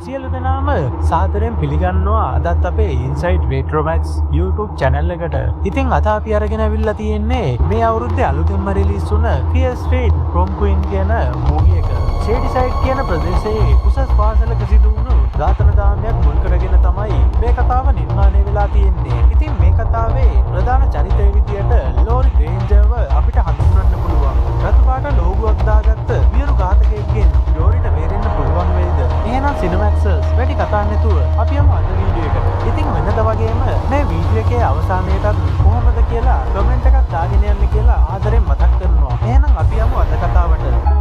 සියලු දෙනාම සාදරයෙන් පිළිගන්නවා අදත් අපේ Inside Retromax YouTube channel එකට. ඉතින් අද අපි අරගෙන අවිල්ලා තියෙන්නේ මේ අවුරුද්දේ අලුතෙන්ම රිලීස් වුණ Fear Street Prom Queen කියන මූවි එක. Shadyside කියන ප්‍රදේශයේ උසස් පාසලක සිදු වුණු ඝාතන දාමයක් මුල් කරගෙන තමයි මේ කතාව නිර්මාණය වෙලා තියෙන්නේ. ඉතින් මේ කතාවේ ප්‍රධාන චරිතය විදියට ලෝරි ග්‍රේන්ජර්ව අපිට හඳුන්වන්න පුළුවන්. රතු පාට ලෝගුවක් දාගත්ත වියරු ඝාතකයෙක්ගෙන් ලෝරිට බේරෙන්න පුළුවන් වේද? එහෙනම් සිනමැක්සර්ස් වැඩි කතා නැතුව අපි යමු අද වීඩියෝ එකට. ඉතින් වෙනද වගේම මේ වීඩියෝ එකේ අවසානයේටත් කොහොමද කියලා කමෙන්ට් එකක් දාගෙන යන්න කියලා ආදරෙන් මතක් කරනවා. එහෙනම් අපි යමු අද කතාවට.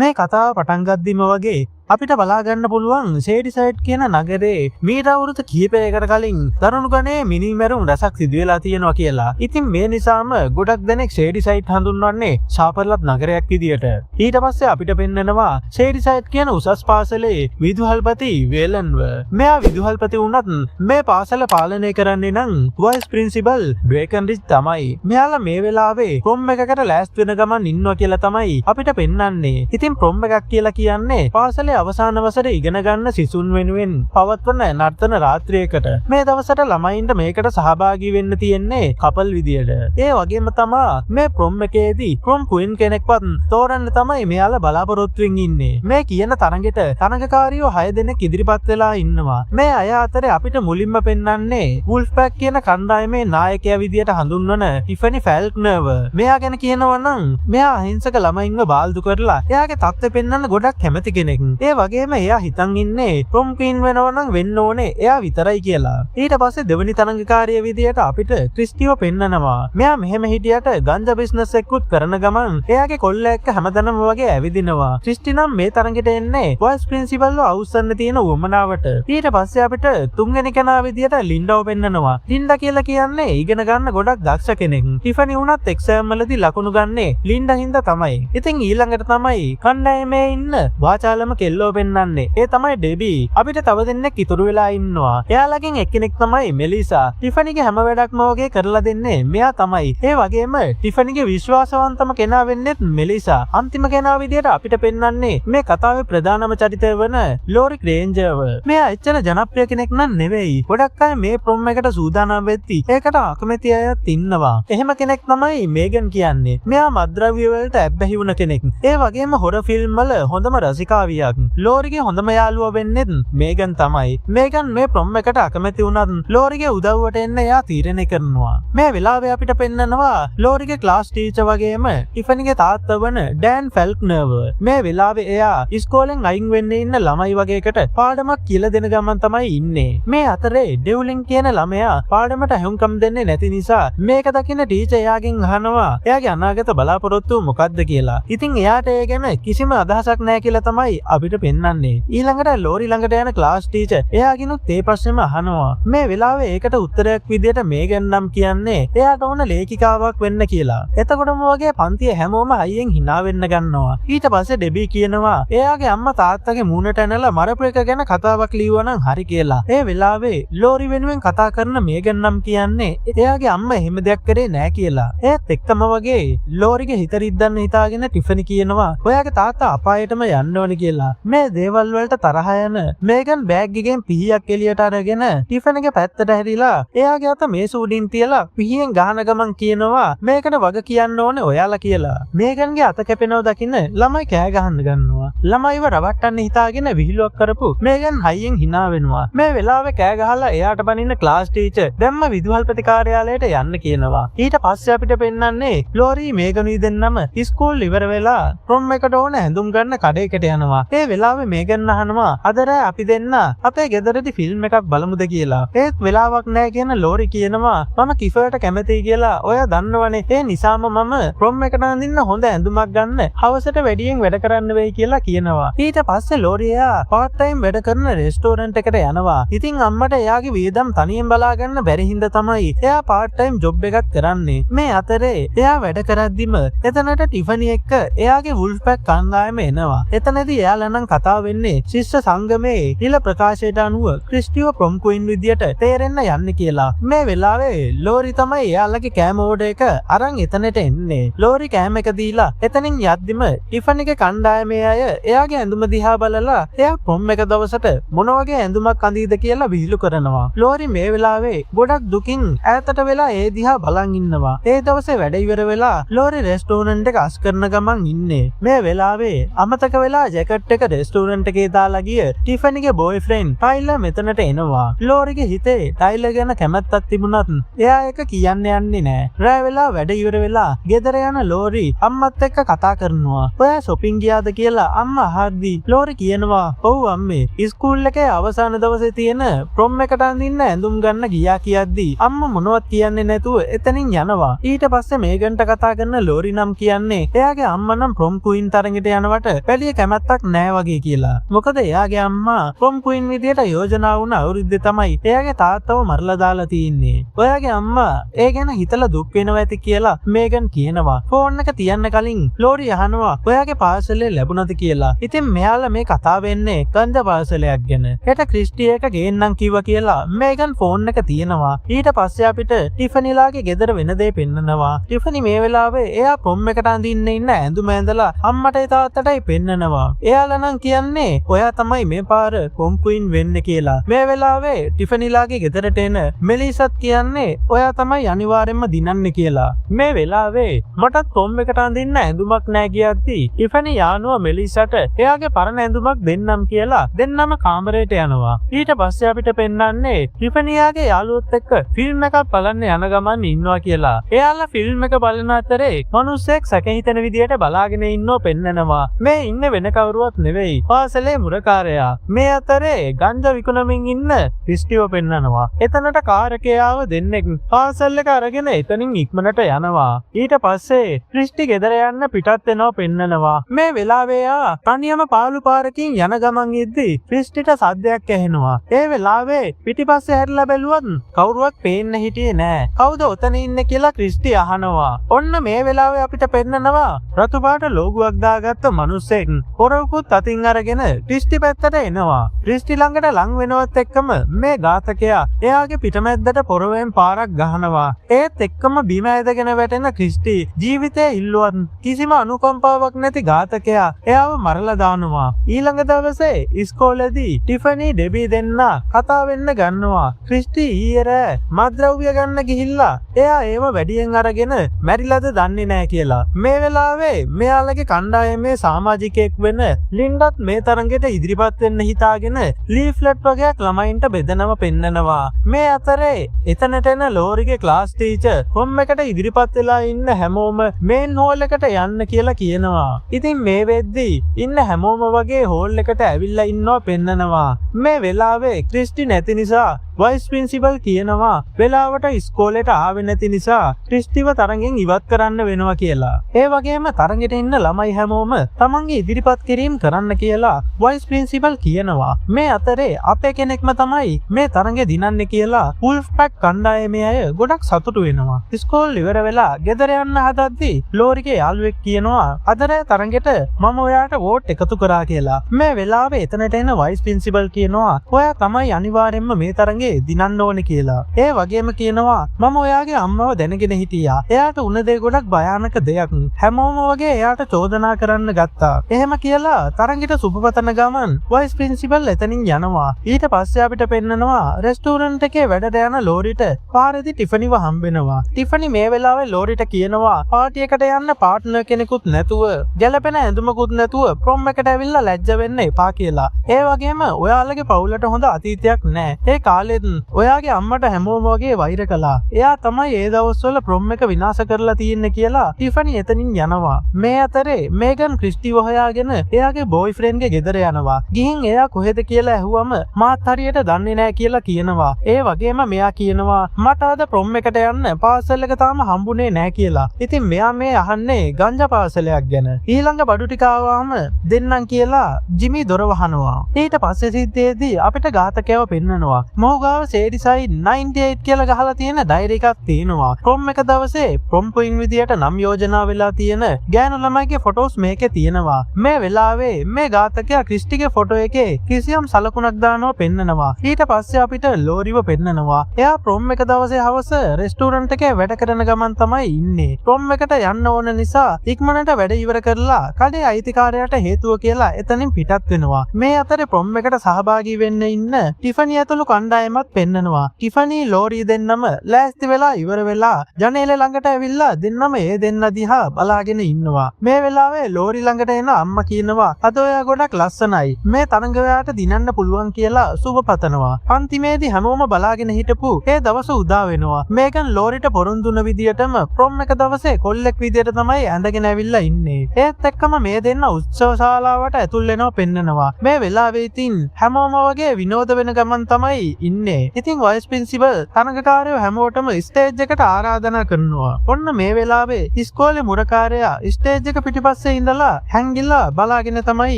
මේ කතාව පටන් ගද්දිම වගේ අපිට බලා ගන්න පුළුවන් Shadyside කියන නගරේ මීට අවුරුදු කිහිපයකට කලින් දරුණු ගණේ මිනිමැරුම් රැසක් සිදු වෙලා තියෙනවා කියලා. ඉතින් මේ නිසාම ගොඩක් දෙනෙක් Shadyside හඳුන්වන්නේ ශාපලත් නගරයක් විදියට. ඊට පස්සේ අපිට පෙන්නනවා Shadyside කියන උසස් පාසලේ විදුහල්පති වේලන්ව. මෙයා විදුහල්පති වුණත් මේ පාසල පාලනය කරන්නේ නම් වයිස් ප්‍රින්සිපල් බ්‍රේකන්රිජ් තමයි. මෙයාලා මේ වෙලාවේ ප්‍රොම් එකකට ලෑස්ති වෙන ගමන් ඉන්නවා කියලා තමයි අපිට පෙන්වන්නේ. ඉතින් ප්‍රොම් එකක් කියලා කියන්නේ පාසලේ අවසාන වසරේ ඉගෙන ගන්න සිසුන් වෙනුවෙන් පවත්වන නර්තන රාත්‍රියකට. මේ දවසට ළමයින්ට මේකට සහභාගී වෙන්න තියෙන්නේ කපල් විදියට. ඒ වගේම තමා මේ ප්‍රොම් එකේදී ප්‍රොම් ක්වීන් කෙනෙක්වත් තෝරන්න තමයි මෙයාලා බලාපොරොත්තුෙන් ඉන්නේ. මේ කියන තරගෙට තරගකාරියෝ 6 දෙනෙක් ඉදිරිපත් වෙලා ඉන්නවා. මේ අය අතරේ අපිට මුලින්ම පෙන්වන්නේ වුල්ෆ්පැක් කියන කණ්ඩායමේ නායකයා විදියට හඳුන්වන ටිෆනි ෆැල්ක්නර්ව. මෙයා ගැන කියනවා නම් මෙයා අහිංසක ළමයින්ව බාල්දු කරලා එයාගේ තත්ත්වය පෙන්වන්න ගොඩක් කැමති කෙනෙක්. ඒ වගේම එයා හිතන් ඉන්නේ ප්‍රොම් ක්වීන් වෙනවා නම් වෙන්න ඕනේ එයා විතරයි කියලා. ඊට පස්සේ දෙවනි තරඟකාරිය විදියට අපිට ක්‍රිස්ටිව පෙන්නනවා. මෙයා මෙහෙම හිටියට ගංජා බිස්නස් එකකුත් කරන ගමන් එයාගේ කොල්ල එක්ක හැමදැනම වගේ ඇවිදිනවා. ක්‍රිස්ටි නම් මේ තරඟෙට එන්නේ වයිස් ප්‍රින්සිපල්ව අවුස්සන්න තියෙන උවමනාවට. ඊට පස්සේ අපිට තුන්වෙනි කෙනා විදියට ලින්ඩාව පෙන්නනවා. ලින්ඩා කියලා කියන්නේ ඉගෙන ගන්න ගොඩක් දක්ෂ කෙනෙක්. ටිෆනි වුණත් එක්සෑම් වලදී ලකුණු ගන්නේ ලින්ඩා හින්දා තමයි. ඉතින් ඊළඟට තමයි කණ්ඩායමේ ඉන්න වාචාලම කෙල්ලෝ පෙන්වන්නේ. ඒ තමයි ඩෙබි. අපිට තව දෙන්නෙක් ඉතුරු වෙලා ඉන්නවා. එයාලගෙන් එක්කෙනෙක් තමයි මෙලිසා. ටිෆනිගේ හැම වැඩක්ම වගේ කරලා දෙන්නේ මෙයා තමයි. ඒ වගේම ටිෆනිගේ විශ්වාසවන්තම කෙනා වෙන්නේ මෙලිසා. අන්තිම කෙනා විදියට අපිට පෙන්වන්නේ මේ කතාවේ ප්‍රධානම චරිතය වන ලෝරි ග්‍රේන්ජර්ව. මෙයා එච්චර ජනප්‍රිය කෙනෙක් නම් නෙවෙයි. ගොඩක් අය මේ ප්‍රොම් එකට සූදානම් වෙද්දි ඒකට අකමැති අයත් ඉන්නවා. එහෙම කෙනෙක් තමයි මේගන් කියන්නේ. මෙයා මත්ද්‍රව්‍ය වලට ඇබ්බැහි වුණ කෙනෙක්. ඒ වගේම හොර ෆිල්ම් වල හොඳම රසිකාවියක්. ලෝරිගේ හොඳම යාළුවා වෙන්නේ මේගන් තමයි. මේගන් මේ ප්‍රොම් එකට අකමැති වුණත් ලෝරිගේ උදව්වට එන්න එයා තීරණය කරනවා. මේ වෙලාවේ අපිට පෙන්නනවා ලෝරිගේ ක්ලාස් ටීචර් වගේම ටිෆනිගේ තාත්තා වන ඩෑන් ෆැල්ක්නර්ව. මේ වෙලාවේ එයා ඉස්කෝලෙන් අයින් වෙන්න ඉන්න ළමයි වගේකට පාඩමක් කියලා දෙන ගමන් තමයි ඉන්නේ. මේ අතරේ ඩෙව්ලින් කියන ළමයා පාඩමට හුම්කම් දෙන්නේ නැති නිසා මේක දකින ටීචර් එයාගෙන් අහනවා එයාගේ අනාගත බලාපොරොත්තු මොකක්ද කියලා. ඉතින් එයාට ඒ ගැන කිසිම අදහසක් නැහැ කියලා තමයි අපිට පෙන්වන්නේ. ඊළඟට ලෝරි ළඟට යන ක්ලාස් ටීචර් එයාගෙනුත් ඒ ප්‍රශ්නේම අහනවා. මේ වෙලාවේ ඒකට උත්තරයක් විදියට මේගන් නම් කියන්නේ එයාට ඕන ලේඛිකාවක් වෙන්න කියලා. එතකොටම වගේ පන්තියේ හැමෝම හයියෙන් hina වෙන්න ගන්නවා. ඊට පස්සේ ඩෙබි කියනවා එයාගේ අම්මා තාත්තගේ මූණට ඇනලා මරපු එක ගැන කතාවක් ලියුවා නම් හරි කියලා. ඒ වෙලාවේ ලෝරි වෙනුවෙන් කතා කරන මේගන් නම් කියන්නේ එයාගේ අම්මා එහෙම දෙයක් කරේ නෑ කියලා. ඒත් එක්කම වගේ ලෝරිගේ හිත රිද්දන්න හිතාගෙන ටිෆනි කියනවා ඔයාගේ තාත්තා අපායටම යන්න ඕනි කියලා. මේ දේවල් වලට තරහ යන මේගන් බෑග් එකෙන් පිහියක් එළියට අරගෙන ටිෆන්ගේ පැත්තට හැරිලා එයාගේ අත මේස උඩින් තියලා පිහියෙන් ගහන ගමන් කියනවා මේකට වග කියන්න ඕනේ ඔයාලා කියලා. මේගන්ගේ අත කැපෙනව දකින්න ළමයි කෑ ගහන්න ගන්නවා. ළමයිව රවට්ටන්න හිතාගෙන විහිළුවක් කරපු මේගන් හයියෙන් hina වෙනවා. මේ වෙලාවේ කෑ ගහලා එයාට බනින්න ක්ලාස් ටීචර් දැම්ම විදුහල්පති කාර්යාලයට යන්න කියනවා. ඊට පස්සේ අපිට පෙන්වන්නේ ලෝරි මේගනුයි දෙන්නම ඉස්කෝල් ඉවර වෙලා ප්‍රොම් එකට ඕන හැඳුම් ගන්න කඩේකට යනවා. ඒ වෙලාවේ මේගන් අහනවා අද රෑ අපි දෙන්න අපේ ගෙදරදී ෆිල්ම් එකක් බලමුද කියලා. ඒත් වෙලාවක් නැහැ කියන ලෝරි කියනවා මම කිෆර්ට කැමතියි කියලා. ඔයා දන්නවනේ ඒ නිසාම මම ප්‍රොම් එකට අඳින්න හොඳ ඇඳුමක් ගන්න හවසට වැඩියෙන් වැඩ කරන්න වෙයි කියලා කියනවා. ඊට පස්සේ ලෝරි එයා පාර්ට් ටයිම් වැඩ කරන රෙස්ටෝරන්ට් එකට යනවා. ඉතින් අම්මට එයාගේ වියදම් තනියෙන් බලා ගන්න බැරි හින්දා තමයි එයා පාර්ට් ටයිම් ජොබ් එකක් කරන්නේ. මේ අතරේ එයා වැඩ කරද්දිම එතනට ටිෆනි එක්ක එයාගේ වුල්ෆ්පැක් කණ්ඩායම එනවා. එතනදී එයාලා නම් කතා වෙන්නේ ශිෂ්‍ය සංගමේ නිල ප්‍රකාශයට අනුව ක්‍රිස්ටිව ප්‍රොම් ක්වීන් විදියට තේරෙන්න යන්නේ කියලා. මේ වෙලාවේ ලෝරි තමයි එයාලගේ කෑම ඕඩර් එක අරන් එතනට එන්නේ. ලෝරි කෑම එක දීලා එතනින් යද්දිම ටිෆනිගේ කණ්ඩායමේ අය එයාගේ ඇඳුම දිහා බලලා එයා ප්‍රොම් එක දවසට මොන වගේ ඇඳුමක් අඳීද කියලා විහිළු කරනවා. ලෝරි මේ වෙලාවේ ගොඩක් දුකින් ඈතට වෙලා ඒ දිහා බලන් ඉන්නවා. ඒ දවසේ වැඩ ඉවර වෙලා ලෝරි රෙස්ටෝරන්ට් එක අස් කරන ගමන් ඉන්නේ. මේ වෙලාවේ අමතක වෙලා ජැකට් එක රෙස්ටෝරන්ට් එකේ දාලා ගිය ටිෆනිගේ බොයිෆ්‍රෙන්ඩ් ටයිලර් මෙතනට එනවා. ලෝරිගේ හිතේ ටයිලර් ගැන කැමැත්තක් තිබුණත් එයා ඒක කියන්න යන්නේ නැහැ. රෑ වෙලා වැඩ ඉවර වෙලා ගෙදර යන ලෝරි අම්මත් එක්ක කතා කරනවා. ඔයා shopping ගියාද කියලා අම්මා අහද්දි ලෝරි කියනවා ඔව් අම්මේ ඉස්කූල් එකේ අවසාන දවසේ තියෙන ප්‍රොම් එකට අඳින්න ඇඳුම් ගන්න ගියා කියද්දි අම්මා මොනවත් කියන්නේ නැතුව එතනින් යනවා. ඊට පස්සේ මේගන්ට කතා කරන ලෝරි නම් කියන්නේ එයාගේ අම්මා නම් ප්‍රොම් ක්වීන් තරඟට යනවට වැඩි කැමැත්තක් නැහැ වගේ කියලා. මොකද එයාගේ අම්මා ප්‍රොම් ක්වීන් විදියට යෝජනා වුණ අවුරුද්දේ තමයි එයාගේ තාත්තව මරලා දාලා තියෙන්නේ. ඔයාගේ අම්මා ඒ ගැන හිතලා දුක් වෙනවා ඇති කියලා මේගන් කියනවා. ෆෝන් එක තියන්න කලින් ලෝරි අහනවා ඔයාගේ පාර්සලේ ලැබුණද කියලා. ඉතින් මෙයාලා මේ කතාව වෙන්නේ ගංජා පාර්සලයක් ගැන. හෙට ක්‍රිස්ටි එක ගේන්නම් කිව්වා කියලා මේගන් ෆෝන් එක තියනවා. ඊට පස්සේ අපිට ටිෆනිලාගේ ගෙදර වෙන දේ පෙන්නනවා. ටිෆනි මේ වෙලාවේ එයා ප්‍රොම් එකට අඳින්න ඉන්න ඇඳුම ඇඳලා අම්මටයි තාත්තටයි පෙන්නනවා. එයාලා නම් කියන්නේ ඔයා තමයි මේ පාර ප්‍රොම් ක්වීන් වෙන්නේ කියලා. මේ වෙලාවේ ටිෆනිලාගේ ගෙදරට එන මෙලිසත් කියන්නේ ඔයා තමයි අනිවාර්යෙන්ම දිනන්නේ කියලා. මේ වෙලාවේ මටත් ප්‍රොම් එකට අඳින්න ඇඳුමක් නැහැ කියද්දි ටිෆනි යානුව මෙලිසට එයාගේ පරණ ඇඳුමක් දෙන්නම් කියලා දෙන්නම කාමරයට යනවා. ඊට පස්සේ අපිට පෙන්නන්නේ ටිෆනියාගේ යාළුවොත් එක්ක ෆිල්ම් එකක් බලන්න යන ගමන් ඉන්නවා කියලා. එයාලා ෆිල්ම් එක බලන අතරේ මිනිස්සෙක් සැක හිතෙන විදියට බලාගෙන ඉන්නව පෙන්නනවා. මේ ඉන්නේ වෙන කවුරුවත් නෙවෙයි පාසලේ මුරකාරයා. මේ අතරේ ගංජා විකුණමින් ඉන්න ක්‍රිස්ටිව පෙන්නනවා. එතනට කාර් එකේ ආව දෙන්නෙක් පාසල් එක අරගෙන එතනින් ඉක්මනට යනවා. ඊට පස්සේ ක්‍රිස්ටි ගෙදර යන්න පිටත් වෙනව පෙන්නනවා. මේ වෙලාවේ යා තනියම පාළු පාරකින් යන ගමන් ඉද්දි ක්‍රිස්ටිට සද්දයක් ඇහෙනවා. ඒ වෙලාවේ පිටිපස්සේ හැරිලා බැලුවත් කවුරුවත් පේන්න හිටියේ නෑ. කවුද ඔතන ඉන්නේ කියලා ක්‍රිස්ටි අහනවා. ඔන්න මේ වෙලාවේ අපිට පෙන්නනවා රතු පාට ලෝගුවක් දාගත්ත මිනිස්සෙක් පොරවකුත් අතින් අරගෙන ක්‍රිස්ටි පැත්තට එනවා. ක්‍රිස්ටි ළඟට ලං වෙනවත් එක්කම මේ ඝාතකයා එයාගේ පිටමැද්දට පොරවෙන් පාරක් ගහනවා. ඒත් එක්කම බිම ඇදගෙන වැටෙන ක්‍රිස්ටි ජීවිතේ ඉල්ලුවත් කිසිම අනුකම්පාවක් නැති ඝාතකයා එයාව මරලා දානවා. ඊළඟ දවසේ ඉස්කෝලේදී ටිෆනි ඩෙබි දෙන්න කතා වෙන්න ගන්නවා. ක්‍රිස්ටි ඊයේ මත්ද්‍රව්‍ය ගන්න ගිහිල්ලා එයා ඒව වැඩියෙන් අරගෙන මැරිලාද දන්නේ නැහැ කියලා. මේ වෙලාවේ මෙයාලගේ කණ්ඩායමේ සමාජිකයෙක් වෙන ලින්ඩත් මේ තරඟෙට ඉදිරිපත් වෙන්න හිතාගෙන ලීෆ්ලට් වගේක් ළමයින්ට බෙදනව පෙන්නනවා. මේ අතරේ එතනට එන ලෝරිගේ ක්ලාස් ටීචර් කොම් එකට ඉදිරිපත් වෙලා ඉන්න හැමෝම මේන් හෝල් එකට යන්න කියලා කියනවා. ඉතින් මේ වෙද්දී ඉන්න හැමෝම වගේ හෝල් එකට ඇවිල්ලා ඉන්නවා පෙන්නනවා. මේ වෙලාවේ ක්‍රිස්ටි නැති නිසා වයිස් ප්‍රින්සිපල් කියනවා වෙලාවට ඉස්කෝලේට ආවෙ නැති නිසා ක්‍රිස්ටිව තරගෙන් ඉවත් කරන්න වෙනවා කියලා. ඒ වගේම තරගෙට ඉන්න ළමයි හැමෝම තමන්ගේ ඉදිරිපත් කිරීම කරන්න කියලා වයිස් ප්‍රින්සිපල් කියනවා. මේ අතරේ අපේ කෙනෙක්ම තමයි මේ තරගෙ දිනන්නේ කියලා වුල්ෆ් පැක් කණ්ඩායමේ අය ගොඩක් සතුටු වෙනවා. ඉස්කෝල් ඉවර වෙලා ගෙදර යන්න හදද්දී ලෝරිගේ යාළුවෙක් කියනවා අදරේ තරගෙට මම ඔයාට වෝට් එකතු කරා කියලා. මේ වෙලාවේ එතනට එන වයිස් ප්‍රින්සිපල් කියනවා ඔයා තමයි අනිවාර්යෙන්ම මේ තරගෙ දිනන්න ඕනේ කියලා. ඒ වගේම කියනවා මම ඔයාගේ අම්මව දැනගෙන හිටියා. එයාට උන දේ ගොඩක් භයානක දෙයක්. හැමෝම වගේ එයාට චෝදනා කරන්න ගත්තා. එහෙම කියලා තරගෙට සුබපතන ගමන් වයිස් ප්‍රින්සිපල් එතනින් යනවා. ඊට පස්සේ අපිට පෙන්නනවා රෙස්ටෝරන්ට් එකේ වැඩට යන ලෝරිට පාරේදී ටිෆනිව හම්බෙනවා. ටිෆනි මේ වෙලාවේ ලෝරිට කියනවා පාටි එකට යන්න පාර්ට්නර් කෙනෙකුත් නැතුව ගැලපෙන ඇඳුමකුත් නැතුව ප්‍රොම් එකට ඇවිල්ලා ලැජ්ජ වෙන්න එපා කියලා. ඒ වගේම ඔයාලගේ පවුලට හොඳ අතීතයක් නැහැ. ඒ කාලේ ඔයාගේ අම්මට හැමෝම වගේ වෛර කළා. එයා තමයි ඒ දවස්වල ප්‍රොම් එක විනාශ කරලා තියෙන්නේ කියලා ටිෆනි එතනින් යනවා. මේ අතරේ මේගන් ක්‍රිස්ටිව හොයාගෙන එයාගේ බොයිෆ්‍රෙන්ඩ්ගේ ගෙදර යනවා. ගිහින් එයා කොහෙද කියලා ඇහුවම මාත් හරියට දන්නේ නැහැ කියලා කියනවා. ඒ වගේම මෙයා කියනවා මට අද ප්‍රොම් එකට යන්න පාසල් එක තාම හම්බුනේ නැහැ කියලා. ඉතින් මෙයා මේ අහන්නේ ගංජා පාසලයක් ගැන. ඊළඟ බඩු ටික ආවම දෙන්නම් කියලා ජිමි දොර වහනවා. ඊට පස්සේ සිද්ධියේදී අපිට ඝාතකයව පෙන්නනවා. මොහුගාව සේඩිසයි 98 කියලා ගහලා තියෙන ඩයරි එකක් තියෙනවා. ප්‍රොම් එක දවසේ ප්‍රොම් ක්වීන් විදියට නම් යෝජනා වෙලා තියෙන ගෑනු ළමයිගේ ෆොටෝස් මේකේ තියෙනවා. මේ වෙලාවේ මේ ඝාතකයා ක්‍රිස්ටිගේ ෆොටෝ එකේ කිසියම් සලකුණක් දානවා පෙන්නනවා. ඊට පස්සේ අපිට ලෝරිව පෙන්නනවා. එයා ප්‍රොම් එක දවසේ හවස රෙස්ටෝරන්ට් එකේ වැඩ කරන ගමන් තමයි ඉන්නේ. ප්‍රොම් එකට යන්න ඕන නිසා ඉක්මනට වැඩ ඉවර කරලා කඩේ අයිතිකාරයාට හේතුව කියලා එතනින් පිටත් වෙනවා. මේ අතරේ ප්‍රොම් එකට සහභාගී වෙන්න ඉන්න ටිෆනි ඇතුළු කණ්ඩායමත් පෙන්නනවා. ටිෆනි ලෝරි දෙන්නම ලෑස්ති වෙලා ඉවර වෙලා ජනේලෙ ළඟට ඇවිල්ලා දෙන්නම ඒ දෙන්න දිහා බලාගෙන ඉන්නවා. මේ වෙලාවේ ලෝරි ළඟට එන අම්මා කියනවා අද ඔයා ගොඩක් ලස්සනයි. මේ තරඟවලට දිනන්න පුළුවන් කියලා සුබ පතනවා. අන්තිමේදී හැමෝම බලාගෙන හිටපු ඒ දවස උදා වෙනවා. මේගන් ලෝරිට පොරොන්දුන විදියටම ප්‍රොම් එක දවසේ කොල්ලෙක් විදියට තමයි ඇඳගෙන ඇවිල්ලා ඉන්නේ. ඒත් එක්කම මේ දෙන්න උත්සව ශාලාවට ඇතුල් වෙනවා පෙන්නනවා. මේ වෙලාවේ ඉතින් හැමෝම වගේ විනෝද වෙන ගමන් තමයි ඉන්නේ. ඉතින් වයිස් ප්‍රින්සිපල් තරඟකාරයෝ හැමෝටම ස්ටේජ් එකට ආරාධනා කරනවා. ඔන්න මේ වෙලාවේ ඉස්කෝලේ මුරකාරයා ස්ටේජ් එක පිටිපස්සේ ඉඳලා හැංගිලා බලාගෙන තමයි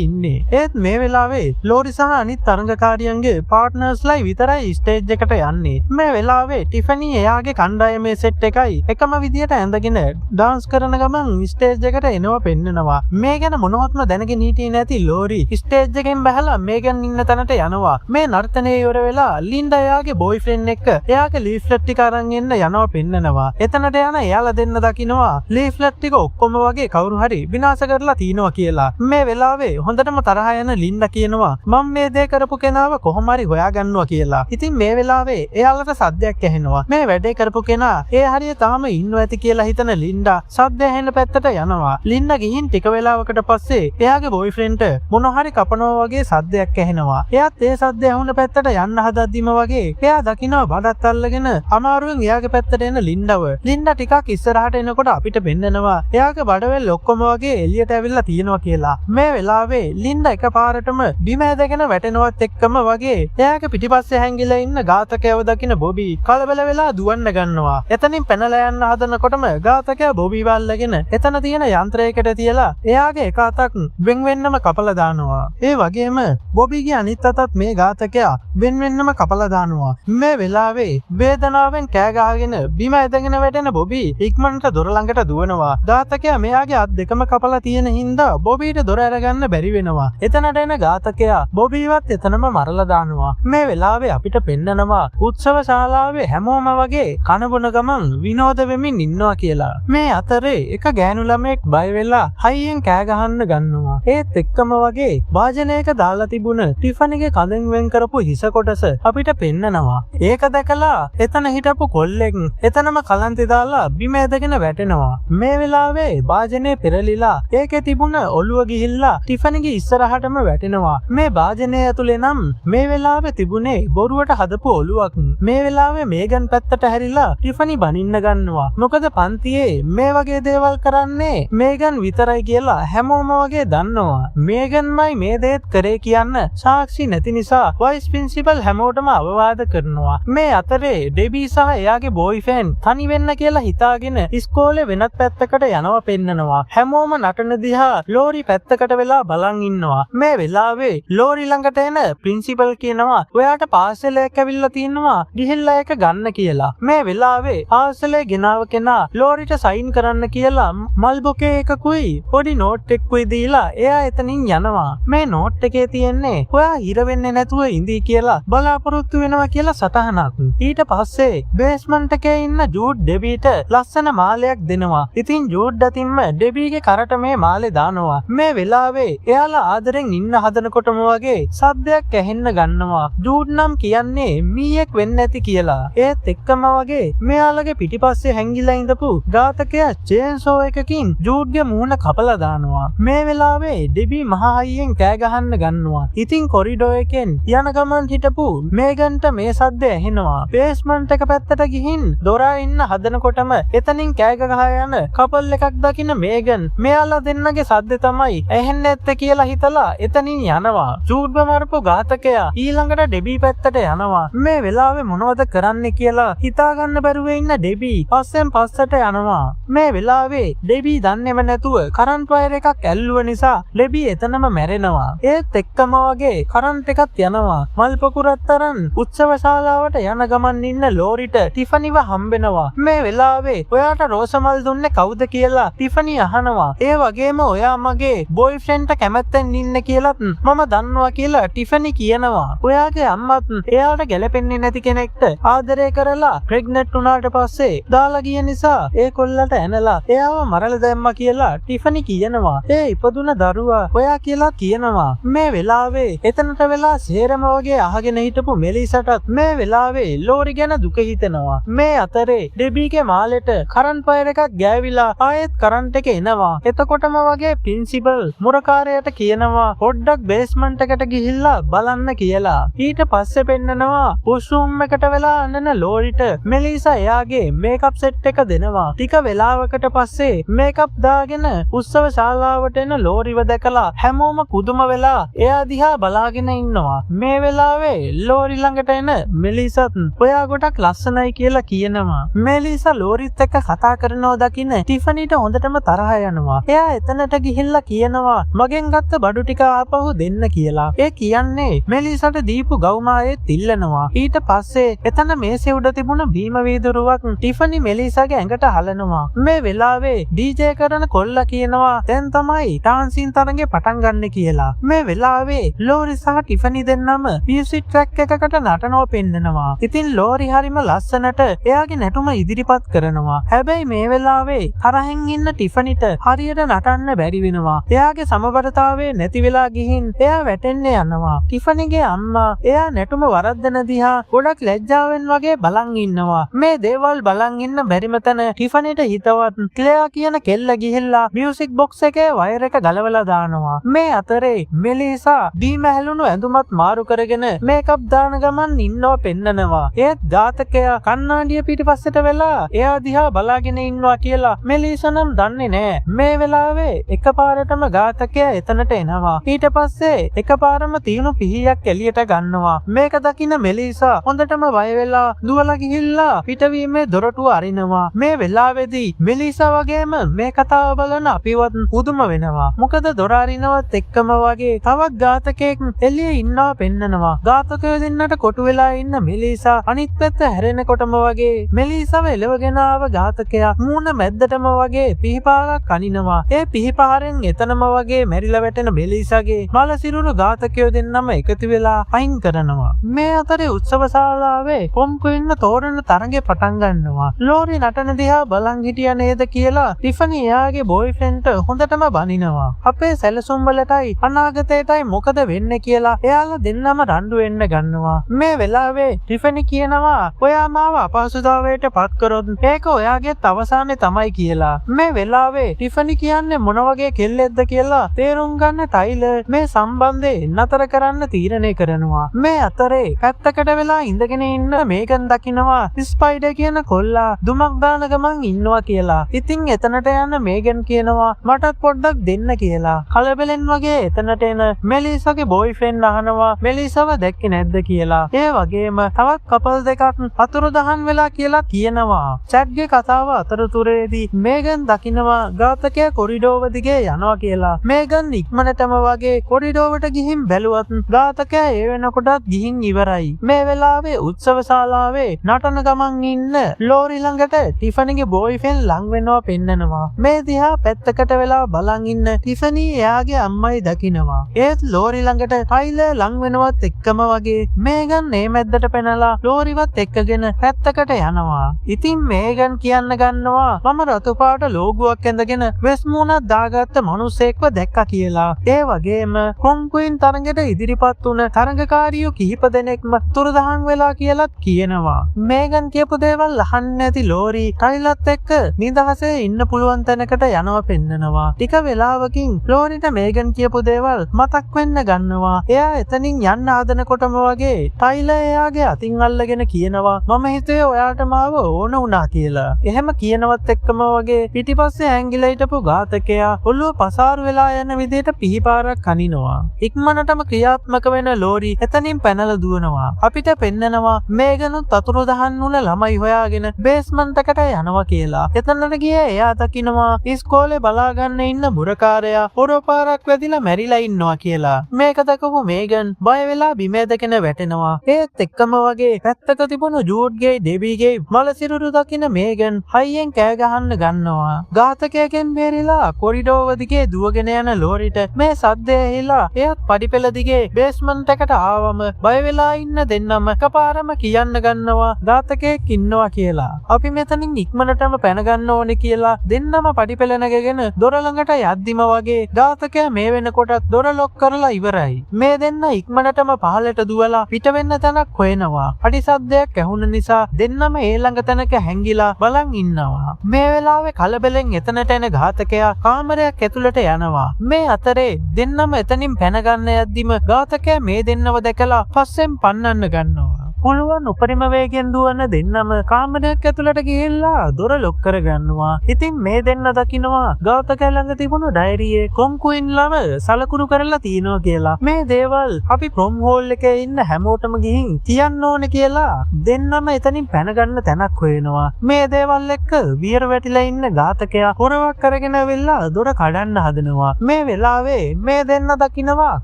ඉන්නේ. ඒත් මේ වෙලාවේ ලෝරි සහ අනිත් තරඟකාරියන්ගේ පාර්ට්නර්ස්ලා විතරයි ස්ටේජ් එකට යන්නේ. මේ වෙලාවේ ටිෆනි එයාගේ කණ්ඩායමේ සෙට් එකයි එකම විදියට ඇඳගෙන ඩාන්ස් කරන ගමන් ස්ටේජ් එකට එනවා පෙන්නනවා. මේ ගැන මොනවත්ම දැනගෙන හිටියේ නැති ලෝරි ස්ටේජ් එකෙන් බහලා මේගන් ඉන්න තැනට යනවා. මේ නර්තනයේ ඉවර වෙලා ලින්ඩා එයාගේ බොයිෆ්‍රෙන්ඩ් එක්ක එයාගේ ලීෆ්ලට් ටික අරන් එන්න යනවා පෙන්නනවා. එතනට යන එයාලා දෙන්න දකින්නවා ලීෆ්ලට් ටික ඔක්කොම වගේ කවුරු හරි විනාශ කරලා තිනවා කියලා. මේ වෙලාවේ හොඳටම තරහ යන ලින්ඩා කියනවා මම මේ දේ කරපු කෙනාව කොහොම හරි හොයාගන්නවා කියලා. ඉතින් මේ වෙලාවේ එයාලට සද්දයක් ඇහෙනවා. මේ වැඩේ කරපු කෙනා ඒ හරිය තාම ඉන්නව ඇති කියලා හිතන ලින්ඩා සද්ද ඇහෙන පැත්තට යනවා. ලින්ඩා ගිහින් ටික වෙලාවකට පස්සේ එයාගේ බොයිෆ්‍රෙන්ඩ්ට මොන හරි කපනවා වගේ සද්දයක් ඇහෙනවා. එයාත් ඒ සද්ද ඇහුන පැත්තට යන්න හදද්දිම වගේ එයා දකින්නවා බඩත් අල්ලගෙන අමාරුවෙන් එයාගේ පැත්තට එන ලින්ඩාව. ලින්ඩා ටිකක් ඉස්සරහට එනකොට අපිට පෙන්නනවා එයාගේ බඩවැල් ඔක්කොම වගේ එළියට ඇවිල්ලා තියෙනවා කියලා. මේ වෙලාවේ ලින්ඩා එකපාරටම බිම ඇදගෙන වැටෙනවත් එක්කම වගේ එයාගේ පිටිපස්සේ හැංගිලා ඉන්න ඝාතකයව දකින බොබි කලබල වෙලා දුවන්න ගන්නවා. එතනින් පැනලා යන්න හදනකොටම ඝාතකයා බොබිව අල්ලගෙන එතන තියෙන යන්ත්‍රයකට තියලා එයාගේ එක අතක් වෙන් වෙන්නම කපලා දානවා. ඒ වගේම බොබිගේ අනිත් අතත් මේ ඝාතකයා වෙන් වෙන්නම කපලා දානවා. මේ වෙලාවේ වේදනාවෙන් කෑ ගහගෙන බිම ඇදගෙන වැටෙන බොබි ඉක්මනට දොර ළඟට දුවනවා. ඝාතකයා මෙයාගේ අත් දෙකම කපලා තියෙන හින්දා බොබිට දොර අරගන්න බැරි වෙනවා. එතනට එන ඝාතකයා බොබිවත් එතනම මරලා දානවා. මේ වෙලාවේ අපිට පෙන්නනවා උත්සව ශාලාවේ හැමෝම වගේ කනබොන ගමන් විනෝද වෙමින් ඉන්නවා කියලා. මේ අතරේ එක ගෑනු ළමෙක් බය වෙලා හයියෙන් කෑ ගහන්න ගන්නවා. ඒත් එක්කම වගේ වාජනයක දාලා තිබුණ ටිෆනිගේ කඳෙන් වෙන් කරපු හිස කොටස අපිට පෙන්නනවා. ඒක දැකලා එතන හිටපු කොල්ලෙක් එතනම කලන්තේ දාලා බිම ඇදගෙන වැටෙනවා. මේ වෙලාවේ වාජනේ පෙරලිලා ඒකේ තිබුණ ඔළුව ගිහිල්ලා ටිෆනිගේ ඉස්සරහටම වැටෙනවා. මේ වාජනය ඇතුලේ නම් මේ වෙලාවේ තිබුණේ බොරුවට හදපු ඔළුවක්. මේ වෙලාවේ මේගන් පැත්තට හැරිලා ටිෆනි බනින්න ගන්නවා. මොකද පන්තියේ මේ වගේ දේවල් කරන්නේ මේගන් විතරයි කියලා හැමෝම වගේ දන්නවා. මේගන්මයි මේ දේත් කරේ කියන්න සාක්ෂි නැති නිසා වයිස් ප්‍රින්සිපල් හැමෝටම අවවාද කරනවා. මේ අතරේ ඩෙබි සහ එයාගේ බොයිෆ්‍රෙන්ඩ් තනි වෙන්න කියලා හිතාගෙන ඉස්කෝලේ වෙනත් පැත්තකට යනවා පෙන්නනවා. හැමෝම නටන දිහා ලෝරි පැත්තකට වෙලා බලන් ඉන්නවා. මේ වෙලාවේ ලෝරි ළඟට එන ප්‍රින්සිපල් කියනවා ඔයාට පාසලයක් ඇවිල්ලා තියෙනවා ගිහිල්ලා ඒක ගන්න කියලා. මේ වෙලාවේ පාසලේ ගෙනාව කෙනා ලෝරිට සයින් කරන්න කියලා මල් බොකේ එකකුයි පොඩි නෝට් එකකුයි දීලා එයා එතනින් යනවා. මේ නෝට් එකේ තියෙන්නේ ඔයා හිර වෙන්නේ නැතුව ඉඳී කියලා බලාපොරොත්තු වෙනවා කියලා සටහනක්. ඊට පස්සේ බේස්මන්ට් එකේ ඉන්න ජූඩ් ඩෙබීට ලස්සන මාලයක් දෙනවා. ඉතින් ජූඩ් අතින්ම ඩෙබීගේ කරට මේ මාලේ දානවා. මේ වෙලාවේ එයාලා ආදරෙන් ඉන්න හදනකොටම වගේ සද්දයක් ඇහෙන්න ගන්නවා. ජූඩ් නම් කියන්නේ මීයක් වෙන්න ඇති කියලා. ඒත් එක්කම වගේ මෙයාලගේ පිටිපස්සේ හැංගිලා ඉඳපු ඝාතකයා චේන්සෝ එකකින් ජූඩ්ගේ මූණ කපලා දානවා. මේ වෙලාවේ ඩෙබී මහා හයියෙන් කෑ ගහන්න ගන්නවා. ඉතින් කොරිඩෝ එකෙන් යන ගමන් හිටපු මේගන්ට මේ සද්ද ඇහෙනවා. බේස්මන්ට් එක පැත්තට ගිහින් දොරා ඉන්න හදනකොටම එතනින් කෑ ගහ යන කපල් එකක් දකින මේගන් මෙයාලා දෙන්නගේ සද්ද තමයි ඇහෙන්නේ නැත්තේ කියලා හිතලා එතනින් යනවා. ජූඩ්ව මරපු ඝාතකයා ඊළඟට ඩෙබී පැත්තට යනවා. මේ වෙලාවේ මොනවද කරන්න කියලා හිතාගන්න බැරුව ඉන්න ඩෙබී පස්සෙන් පස්සට යනවා. මේ වෙලාවේ ඩෙබී දන්නේම නැතුව කරන්ට් වයර් එකක් ඇල්ලුව නිසා ඩෙබී එතනම මැරෙනවා. ඒත් එක්කම වගේ කරන්ට් එකත් යනවා. මල් පොකුරත් තරන් උත්සව ශාලාවට යන ගමන් ඉන්න ලෝරිට ටිෆනිව හම්බෙනවා. මේ වෙලාවේ ඔයාට රෝස මල් දුන්නේ කවුද කියලා ටිෆනි අහනවා. ඒ වගේම ඔයා මගේ බොයිෆ්‍රෙන්ඩ්ට කැමැත්තෙන් ඉන්න කියලත් මම දන්නවා කියලා ටිෆනි කියනවා. ඔයාගේ අම්මත් එයාට ගැලපෙන්නේ නැති කෙනෙක්ට ආදරය කරලා ප්‍රෙග්නන්ට් වුණාට පස්සේ දාලා ගිය නිසා ඒ කොල්ලට ඇනලා එයාව මරලා දැම්මා කියලා ටිෆනි කියනවා. ඒ ඉපදුන දරුවා ඔයා කියලා කියනවා. මේ වෙලාවේ එතනට වෙලා සේරම වගේ අහගෙන හිටපු මෙලිසටත් මේ වෙලාවේ ලෝරි ගැන දුක හිතෙනවා. මේ අතරේ ඩෙබීගේ මාලෙට කරන්ට් වයර් එකක් ගෑවිලා ආයෙත් කරන්ට් එක එනවා. එතකොටම වගේ ප්‍රින්සිපල් මුරකාරයාට කියනවා පොඩ්ඩක් බේස්මන්ට් එකට ගිහිල්ලා බලන්න කියලා. ඊට පස්සේ පෙන්නනවා වොෂ්රූම් එකට වෙලා අන්නන ලෝරිට මෙලිසා එයාගේ මේකප් සෙට් එක දෙනවා. ටික වෙලාවකට පස්සේ මේකප් දාගෙන උත්සව ශාලාවට එන ලෝරිව දැකලා හැමෝම පුදුම වෙලා එයා දිහා බලාගෙන ඉන්නවා. මේ වෙලාවේ ලෝරි ළඟට එන මෙලිසත් ඔයා ගොඩක් ලස්සනයි කියලා කියනවා. මෙලිසා ලෝරිත් එක්ක කතා කරනවා දකින්න ටිෆනිට හොඳටම තරහ යනවා. එයා එතනට ගිහිල්ලා කියනවා මගෙන් ගත්ත බඩු ටික ආපහු දෙන්න කියලා. ඒ කියන්නේ මෙලිසට දීපු ගවුමායෙත් ඉල්ලනවා. ඊට පස්සේ එතන මේසේ උඩ තිබුණ බීම වීදුරුවක් ටිෆනි මෙලිසාගේ ඇඟට හලනවා. මේ වෙලාවේ DJ කරන කොල්ලා කියනවා දැන් තමයි ඩාන්සින් තරඟේ පටන් ගන්න කියලා. මේ වෙලාවේ ලෝරි සහ ටිෆනි දෙන්නම මියුසික් ට්‍රැක් එකකට නටනවා පෙන්නනවා. ඉතින් ලෝරි හරිම ලස්සනට එයාගේ නැටුම ඉදිරිපත් කරනවා. හැබැයි මේ වෙලාවේ තරහෙන් ඉන්න ටිෆනිට හරියට නටන්න බැරි වෙනවා. එයාගේ සමබරතාවය නැති වෙලා ගිහින් එයා වැටෙන්න යනවා. ටිෆනිගේ අම්මා එයා නැටුම වරද්දන දිහා ගොඩක් ලැජ්ජාවෙන් වගේ බලන් ඉන්නවා. මේ දේවල් බලන් ඉන්න බැරිම තැන ටිෆනිට හිතවත් ක්ලෙයා කියන කෙල්ල ගිහිල්ලා මියුසික් බොක්ස් එකේ වයර් එක ගලවලා දානවා. මේ අතරේ මෙලිසා බීම හැලුණු ඇඳුමත් මාරු කරගෙන මේකප් දාන ගමන් ඉන්නව පෙන්නනවා. ඒත් ඝාතකයා කන්නාඩිය පිටිපස්සට වෙලා එයා දිහා බලාගෙන ඉන්නවා කියලා මෙලිසා නම් දන්නේ නෑ. මේ වෙලාවේ එකපාරටම ඝාතකයා එතනට එනවා. ඊට පස්සේ එකපාරම තියුණු පිහියක් එළියට ගන්නවා. මේක දකින මෙලිසා හොඳටම බය වෙලා දුවලා ගිහිල්ලා පිටවීමේ දොරටුව අරිනවා. මේ වෙලාවේදී මෙලිසා වගේම මේ කතාව බලන අපිවත් පුදුම වෙනවා. මොකද දොර අරිනවත් එක්කම වගේ තවත් ඝාතකයෙක් එළියේ ඉන්නවා පෙන්නනවා. ඝාතකයෝ දෙන්නට කොටු වෙලා ඉන්න මෙලිසා අනිත් පැත්ත හැරෙනකොටම වගේ මෙලිසාව එලවගෙන ආව ඝාතකයා මූණ මැද්දටම වගේ පිහිපාරක් අනිනවා. ඒ පිහිපාරෙන් එතනම වගේ මැරිලා වැටෙන මෙලිසාගේ මල සිරුරු ඝාතකයෝ දෙන්නම එකතු වෙලා අයින් කරනවා. මේ අතරේ උත්සව ශාලාවේ කොම්කු ඉන්න තෝරන තරඟේ පටන් ගන්නවා. ලෝරි නටන දිහා බලන් හිටියා නේද කියලා ටිෆනි එයාගේ බොයිෆ්‍රෙන්ඩ්ට හොඳටම බනිනවා. අපේ සැලසුම් වලටයි අනාගතයටයි මොකද වෙන්නේ කියලා එයාලා දෙන්නම රණ්ඩු වෙන්න ගන්නවා. මේ වෙලාවේ ටිෆනි කියනවා ඔයා මාව අපහසුතාවයට පත් කරොත් ඒක ඔයාගේත් අවසානේ තමයි කියලා. මේ වෙලාවේ ටිෆනි කියන්නේ මොන වගේ කෙල්ලෙක්ද කියලා තේරුම් ගන්න ටයිලර් මේ සම්බන්ධේ නතර කරන්න තීරණය කරනවා. මේ අතරේ පැත්තකට වෙලා ඉඳගෙන ඉන්න මේගන් දකිනවා ස්පයිඩර් කියන කොල්ලා දුමක් දාන ගමන් ඉන්නවා කියලා. ඉතින් එතනට යන මේගන් කියනවා මටත් පොඩ්ඩක් දෙන්න කියලා. කලබලෙන් වගේ එතනට එන මෙලිසාගේ බොයිෆ්‍රෙන්ඩ් අහනවා මෙලිසාව දැක්කේ නැද්ද කියලා. ඒ වගේම තවත් කපල් දෙකක් අතුරුදහන් වෙලා කියලා කියනවා. චැට්ගේ කතාව අතරතුරේදී මේගන් දකිනවා ඝාතකයා කොරිඩෝව දිගේ යනවා කියලා. මේගන් ඉක්මනටම වගේ කොරිඩෝවට ගිහින් බැලුවත් ඝාතකයා ඒ වෙනකොටත් ගිහින් ඉවරයි. මේ වෙලාවේ උත්සව ශාලාවේ නටන ගමන් ඉන්න ලෝරි ළඟට ටිෆනිගේ බොයිෆ්‍රෙන්ඩ් ලං වෙනවා පෙන්නනවා. මේ දිහා පැත්තකට වෙලා බලන් ඉන්න ටිෆනි එයාගේ අම්මයි දකිනවා. ඒත් ලෝරි ළඟට ටයිලර් ලං වෙනවත් එක්කම වගේ මේගන් මේ මැද්දට පැනලා ලෝරිවත් එක්කගෙන පැත්තකට යනවා. ඉතින් මේගන් කියන්න ගන්නවා මම රතු පාට ලෝගුවක් ඇඳගෙන වෙස් මූණක් දාගත්ත මිනිස්සෙක්ව දැක්කා කියලා. ඒ වගේම කොන්කුයින් තරඟට ඉදිරිපත් වුණ තරඟකාරියෝ කිහිප දෙනෙක්ම තුරුදහන් වෙලා කියලාත් කියනවා. මේගන් කියපු දේවල් අහන්න නැති ලෝරි ටයිලර්ත් එක්ක නිදහසේ ඉන්න පුළුවන් තැනකට යනවා පෙන්නනවා. ටික වෙලාවකින් ලෝරිට මේගන් කියපු දේවල් මතක් වෙන්න ගන්නවා. එයා එතනින් යන්න හදනකොටම වගේ ටයිලර් එයාගේ අතින් අල්ලගෙන කියනවා මම හිතුවේ ඔයාට මාව ඕන වුණා කියලා. එහෙම කියනවත් එක්කම වගේ පිටිපස්සේ ඇංගිලා හිටපු ඝාතකයා ඔළුව පසාරු වෙලා යන විදිහට පිහිපාරක් අනිනවා. ඉක්මනටම ක්‍රියාත්මක වෙන ලෝරි එතනින් පැනලා දුවනවා. අපිට පෙන්නනවා මේගනුත් අතුරුදහන් වුණ ළමයි හොයාගෙන බේස්මන්ට් එකට යනවා කියලා. එතනට ගියේ එයා දකිනවා ඉස්කෝලේ බලාගන්න ඉන්න බුරකාරයා පොරපාරක් වැදිලා මැරිලා ඉන්නවා කියලා. මේක දැකපු මේගන් බය වෙලා බිම ඇදගෙන වැටෙනවා. ඒත් එක්කම වගේ පැත්තක තිබුණු ජූඩ්ගේ ඩෙබීගේ මල සිරුරු දකින මේගන් හයියෙන් කෑ ගහන්න ගන්නවා. ඝාතකයෙක්ගෙන් බේරිලා කොරිඩෝව දිගේ දුවගෙන යන ලෝරිට මේ සද්දය ඇහිලා එයත් පඩිපෙළ දිගේ බේස්මන්ට් එකට ආවම බය වෙලා ඉන්න දෙන්නම එකපාරම කියන්න ගන්නවා ඝාතකයෙක් ඉන්නවා කියලා. අපි මෙතනින් ඉක්මනටම පැන ගන්න ඕනේ කියලා දෙන්නම පඩිපෙළ නැගගෙන දොර ළඟට යද්දිම වගේ ඝාතකයා මේ වෙනකොටත් දොර ලොක් කරලා ඉවරයි. මේ දෙන්න ඉක්මනටම පහලට දුවලා පිට වෙන්න තැනක් හොයනවා. පඩි සද්දයක් ඇහුන නිසා දෙන්නම ඒ ළඟ තැනක හැංගිලා බලන් ඉන්නවා. මේ වෙලාවේ කලබලෙන් එතනට එන ඝාතකයා කාමරයක් ඇතුළට යනවා. මේ අතරේ දෙන්නම එතනින් පැන ගන්න යද්දිම ඝාතකයා මේ දෙන්නව දැකලා පස්සෙන් පන්නන්න ගන්නවා. පුළුවන් උපරිම වේගෙන් දුවන දෙන්නම කාමරයක් ඇතුළට ගිහිල්ලා දොර ලොක් කරගන්නවා. ඉතින් මේ දෙන්න දකින්නවා ඝාතකයා ළඟ තිබුණු ඩයරියේ කොම්කුයින් ළම සලකුණු කරලා තියෙනවා කියලා. මේ දේවල් අපි ප්‍රොම් හෝල් එකේ ඉන්න හැමෝටම ගිහින් කියන්න ඕනේ කියලා දෙන්නම එතනින් පැන ගන්න තැනක් හොයනවා. මේ දේවල් එක්ක වියර වැටිලා ඉන්න ඝාතකයා හොරවක් කරගෙන වෙලා දොර කඩන්න හදනවා. මේ වෙලාවේ මේ දෙන්න දකින්නවා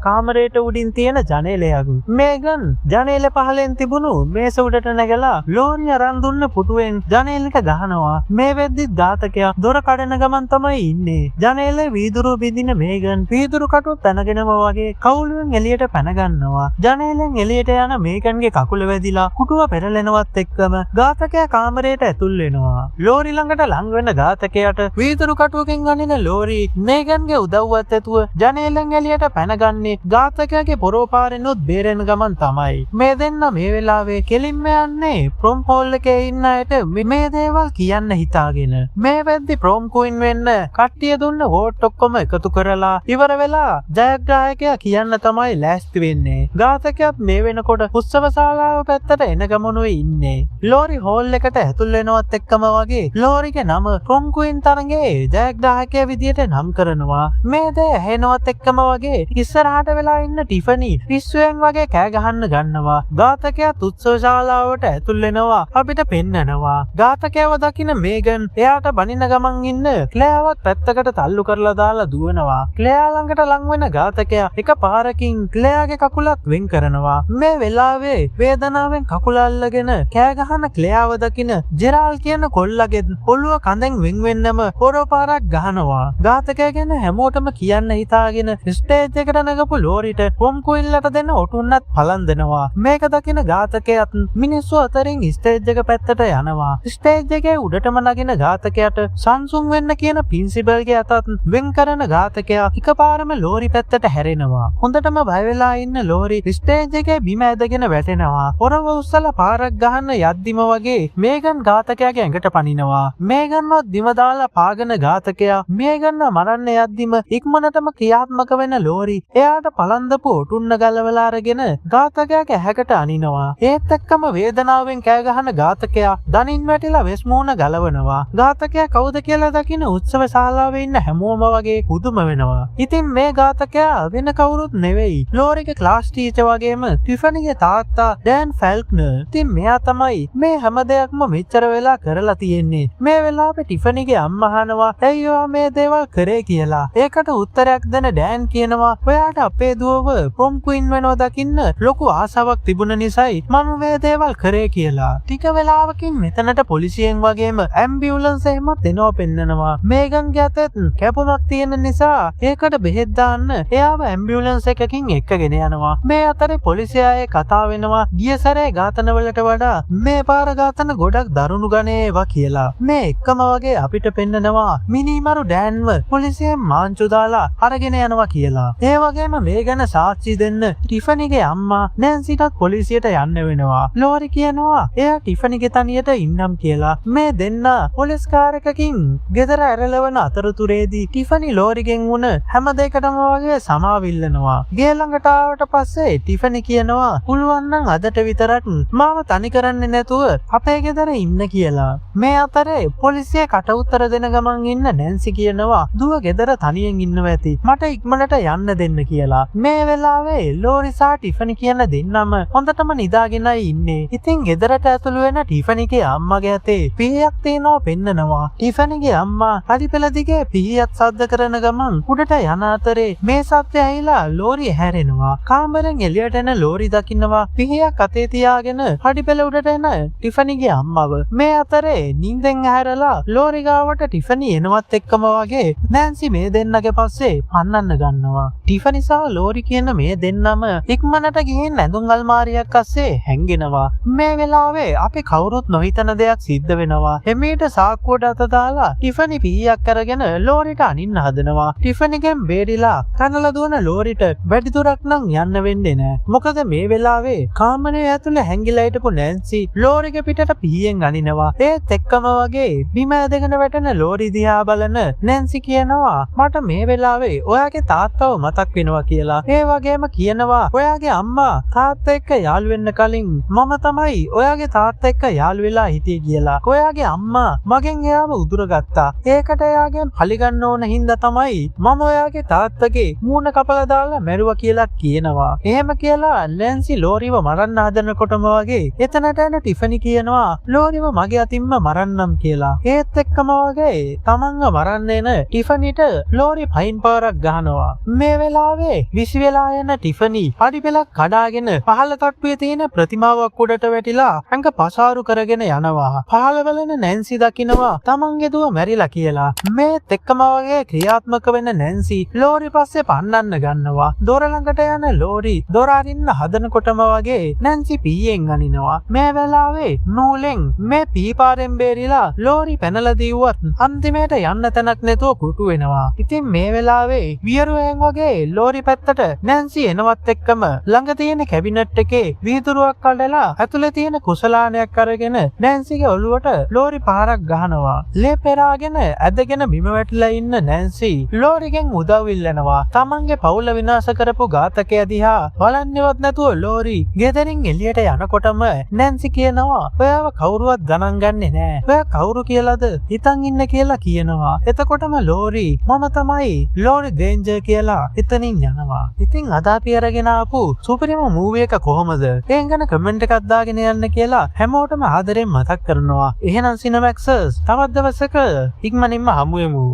කාමරේට උඩින් තියෙන ජනේලයක්. මේගන් ජනේලෙ පහලෙන් තිබුණු මේස උඩට නැගලා ලෝරිය අරන් දුන්න පුටුවෙන් ජනේල එක ගහනවා. මේ වෙද්දි ඝාතකයා දොර කඩන ගමන් තමයි ඉන්නේ. ජනේලේ වීදුරු බින්දින මේගන් වීදුරු කටුව පැනගෙනම වගේ කවුළුවෙන් එළියට පැන ගන්නවා. ජනේලෙන් එළියට යන මේගන්ගේ කකුල වැදිලා පුටුව පෙරලෙනවත් එක්කම ඝාතකයා කාමරයට ඇතුල් වෙනවා. ලෝරි ළඟට ලං වෙන ඝාතකයාට වීදුරු කටුවකින් අනින ලෝරි මේගන්ගේ උදව්වත් ඇතුව ජනේලෙන් එළියට පැනගන්නේ ඝාතකයාගේ පොරෝපාරෙනුත් බේරෙන ගමන් තමයි. මේ දෙන්න මේ වෙලාවේ කෙලින්ම යන්නේ ප්‍රොම් හෝල් එකේ ඉන්න අයට මේ දේවල් කියන්න හිතාගෙන. මේ වෙද්දි ප්‍රොම් කුයින් වෙන්න කට්ටිය දුන්න වෝට් ඔක්කොම එකතු කරලා ඉවර වෙලා ජයග්‍රාහකයා කියන්න තමයි ලෑස්ති වෙන්නේ. ඝාතකයා මේ වෙනකොට උත්සව ශාලාව පැත්තට එන ගමනුයි ඉන්නේ. ලෝරි හෝල් එකට ඇතුල් වෙනවත් එක්කම වගේ ලෝරිගේ නම ප්‍රොම් කුයින් තරගේ ජයග්‍රාහකයා විදියට නම් කරනවා. මේ දේ ඇහෙනවත් එක්කම වගේ ඉස්සරහට වෙලා ඉන්න ටිෆනි පිස්සුවෙන් වගේ කෑ ගහන්න ගන්නවා. ඝාතකයා උත්සව ශාලාවට ඇතුල් වෙනවා අපිට පෙන්නනවා. ඝාතකයව දකින මේගන් එයාට බනින ගමන් ඉන්න ක්ලෙයාවත් පැත්තකට තල්ලු කරලා දාලා දුවනවා. ක්ලෙයා ළඟට ලං වෙන ඝාතකයා එක පාරකින් ක්ලෙයාගේ කකුලක් වෙන් කරනවා. මේ වෙලාවේ වේදනාවෙන් කකුල අල්ලගෙන කෑ ගහන ක්ලෙයාව දකින ජෙරාල් කියන කොල්ලගේ ඔළුව කඳෙන් වෙන් වෙන්නම පොරෝ පාරක් ගහනවා. ඝාතකයා ගැන හැමෝටම කියන්න හිතාගෙන ස්ටේජ් එකට නැගපු ලෝරිට පොම් කුයිල්ලට දෙන ඔටුන්නත් පලන්දනවා. මේක දකින ඝාතකයාත් මිනිස්සු අතරින් ස්ටේජ් එක පැත්තට යනවා. ස්ටේජ් එකේ උඩටම නගින ඝාතකයාට සංසුන් වෙන්න කියන පින්සිපල්ගේ අතත් වෙන් කරන ඝාතකයා එකපාරම ලෝරි පැත්තට හැරෙනවා. හොඳටම බය වෙලා ඉන්න ලෝරි ස්ටේජ් එකේ බිම ඇදගෙන වැටෙනවා. පොරව උස්සලා පාරක් ගහන්න යද්දිම වගේ මේගන් ඝාතකයාගේ ඇඟට පනිනවා. මේගන්වත් දිව දාලා පාගන ඝාතකයා මේගන්ව මරන්න යද්දිම ඉක්මනටම ක්‍රියාත්මක වෙන ලෝරි එයාට පලන්දපු ඔටුන්න ගලවලා අරගෙන ඝාතකයාගේ ඇහැකට අනිනවා. ඒත් එක්කම වේදනාවෙන් කෑ ගහන ඝාතකයා දනින් වැටිලා වෙස් මූණ ගලවනවා. ඝාතකයා කවුද කියලා දකින උත්සව ශාලාවේ ඉන්න හැමෝම වගේ පුදුම වෙනවා. ඉතින් මේ ඝාතකයා වෙන කවුරුත් නෙවෙයි. ලෝරිගේ ක්ලාස් ටීචර් වගේම ටිෆනිගේ තාත්තා ඩෑන් ෆැල්ක්නර්. ඉතින් මෙයා තමයි මේ හැම දෙයක්ම මෙච්චර වෙලා කරලා තියෙන්නේ. මේ වෙලාවේ ටිෆනිගේ අම්මා අහනවා ඇයි ඔයා මේ දේවල් කරේ කියලා. ඒකට උත්තරයක් දෙන ඩෑන් කියනවා ඔයාට අපේ දුවව ප්‍රොම් ක්වීන් වෙනවා දකින්න ලොකු ආසාවක් තිබුණ නිසායි මම මේ දේවල් කරේ කියලා. ටික වෙලාවකින් මෙතනට පොලිසියෙන් වගේම ඇම්බියුලන්ස් එහෙමත් එනවා පෙන්නනවා. මේගන්ගේ අතේ කැපුමක් තියෙන නිසා ඒකට බෙහෙත් දාන්න එයාව ඇම්බියුලන්ස් එකකින් එක්කගෙන යනවා. මේ අතරේ පොලිසියායේ කතා වෙනවා ගිය සැරේ ඝාතනවලට වඩා මේ පාර ඝාතන ගොඩක් දරුණු ගණේ ඒවා කියලා. මේ එක්කම වගේ අපිට පෙන්නනවා මිනිමරු ඩෑන්ව පොලිසියෙන් මාංචු දාලා අරගෙන යනවා කියලා. ඒ වගේම මේ ගැන සාක්ෂි දෙන්න ටිෆනිගේ අම්මා නැන්සිටත් පොලිසියට යන්න වෙනවා. ලෝරි කියනවා එයා ටිෆනිගේ තනියට ඉන්නම් කියලා. මේ දෙන්න පොලිස් කාර් එකකින් ගෙදර ඇරලවන අතරතුරේදී ටිෆනි ලෝරිගෙන් වුණ හැම දෙයකටම වගේ සමාවිල්ලනවා. ගේ ළඟට ආවට පස්සේ ටිෆනි කියනවා පුළුවන් නම් අදට විතරක් මාව තනි කරන්නේ නැතුව අපේ ගෙදර ඉන්න කියලා. මේ අතරේ පොලිසිය කට උත්තර දෙන ගමන් ඉන්න නැන්සි කියනවා දුව ගෙදර තනියෙන් ඉන්නවා ඇති. මට ඉක්මනට යන්න දෙන්න කියලා. මේ වෙලාවේ ලෝරි සහ ටිෆනි කියන දෙන්නම හොඳටම නිදාගෙන බලාගෙනයි ඉන්නේ. ඉතින් ගෙදරට ඇතුළු වෙන ටිෆනිගේ අම්මගේ අතේ පිහියක් තියෙනවා පෙන්නනවා. ටිෆනිගේ අම්මා හරිපෙළ දිගේ පිහියත් සද්ද කරන ගමන් උඩට යන අතරේ මේ සද්ද ඇහිලා ලෝරිය හැරෙනවා. කාමරෙන් එළියට එන ලෝරි දකින්නවා පිහියක් අතේ තියාගෙන හරිපෙළ උඩට එන ටිෆනිගේ අම්මව. මේ අතරේ නිින්දෙන් ඇහැරලා ලෝරි ගාවට ටිෆනි එනවත් එක්කම වගේ නැන්සි මේ දෙන්නගේ පස්සේ පන්නන්න ගන්නවා. ටිෆනි සහ ලෝරි කියන මේ දෙන්නම ඉක්මනට ගිහින් ඇඳුම් අල්මාරියක් අස්සේ හැංගෙනවා. මේ වෙලාවේ අපි කවුරුත් නොහිතන දෙයක් සිද්ධ වෙනවා. එමීට සාක්කුවට අත දාලා ටිෆනි පීයක් අරගෙන ලෝරිට අනින්න හදනවා. ටිෆනිගෙන් බේරිලා කනලා දුවන ලෝරිට වැඩි දුරක් නම් යන්න වෙන්නේ නැහැ. මොකද මේ වෙලාවේ කාමරේ ඇතුලේ හැංගිලා හිටපු නැන්සි ලෝරිගේ පිටට පීයෙන් අනිනවා. ඒත් එක්කම වගේ බිම ඇදගෙන වැටෙන ලෝරි දිහා බලන නැන්සි කියනවා මට මේ වෙලාවේ ඔයාගේ තාත්තව මතක් වෙනවා කියලා. ඒ වගේම කියනවා ඔයාගේ අම්මා තාත්තා එක්ක යාළු වෙන්න කලින් මම තමයි ඔයාගේ තාත්තා එක්ක යාළු වෙලා හිටියේ කියලා. ඔයාගේ අම්මා මගෙන් එයාව උදුරගත්තා. ඒකට එයාගෙන් පරිගන්න ඕන හින්දා තමයි මම ඔයාගේ තාත්තගේ මූණ කපලා දාලා මැරුවා කියලා කියනවා. එහෙම කියලා නැන්සි ලෝරිව මරන්න හදනකොටම වගේ එතනට එන ටිෆනි කියනවා ලෝරිව මගේ අතින්ම මරන්නම් කියලා. ඒත් එක්කම වගේ තමන්ව මරන්න එන ටිෆනිට ලෝරි පයින් පාරක් ගහනවා. මේ වෙලාවේ විසි වෙලා යන ටිෆනි පඩිපෙලක් කඩාගෙන පහළ තට්ටුවේ තියෙන ප්‍රතිමාවක් උඩට වැටිලා ඇඟ පසාරු කරගෙන යනවා. පහළ බලන නැන්සි දකිනවා තමන්ගේ දුව මැරිලා කියලා. මේත් එක්කම වගේ ක්‍රියාත්මක වෙන නැන්සි ලෝරි පස්සේ පන්නන්න ගන්නවා. දොර ළඟට යන ලෝරි දොර අරින්න හදනකොටම වගේ නැන්සි පීයෙන් අනිනවා. මේ වෙලාවේ නූලෙන් මේ පීපාරෙන් බේරිලා ලෝරි පැනලා දීුවත් අන්තිමේට යන්න තැනක් නැතුව කුටු වෙනවා. ඉතින් මේ වෙලාවේ වියරුවෙන් වගේ ලෝරි පැත්තට නැන්සි එනවත් එක්කම ළඟ තියෙන කැබිනට් එකේ වීදුරුවක් කඩලා ඇතුලේ තියෙන කුසලානයක් අරගෙන නැන්සිගේ ඔළුවට ලෝරි පාරක් ගහනවා. ලේ පෙරාගෙන ඇදගෙන බිම වැටිලා ඉන්න නැන්සි ලෝරිගෙන් උදව් ඉල්ලනවා. තමන්ගේ පවුල විනාශ කරපු ඝාතකයා දිහා බලන්නේවත් නැතුව ලෝරි ගෙදරින් එළියට යනකොටම නැන්සි කියනවා ඔයාව කවුරුවත් ගණන් ගන්නෙ නෑ. ඔයා කවුරු කියලාද හිතන් ඉන්න කියලා කියනවා. එතකොටම ලෝරි මම තමයි ලෝරි ඩේන්ජර් කියලා එතනින් යනවා. ඉතින් අද අපි අරගෙන ආපු සුපිරිම මූවි එක කොහොමද? ඒක ගැන කමෙන්ට් එකක් දාගෙන යන්න කියලා හැමෝටම ආදරෙන් මතක් කරනවා. එහෙනම් සිනමැක්සර්ස් තවත් දවසක ඉක්මනින්ම හමු වෙමු.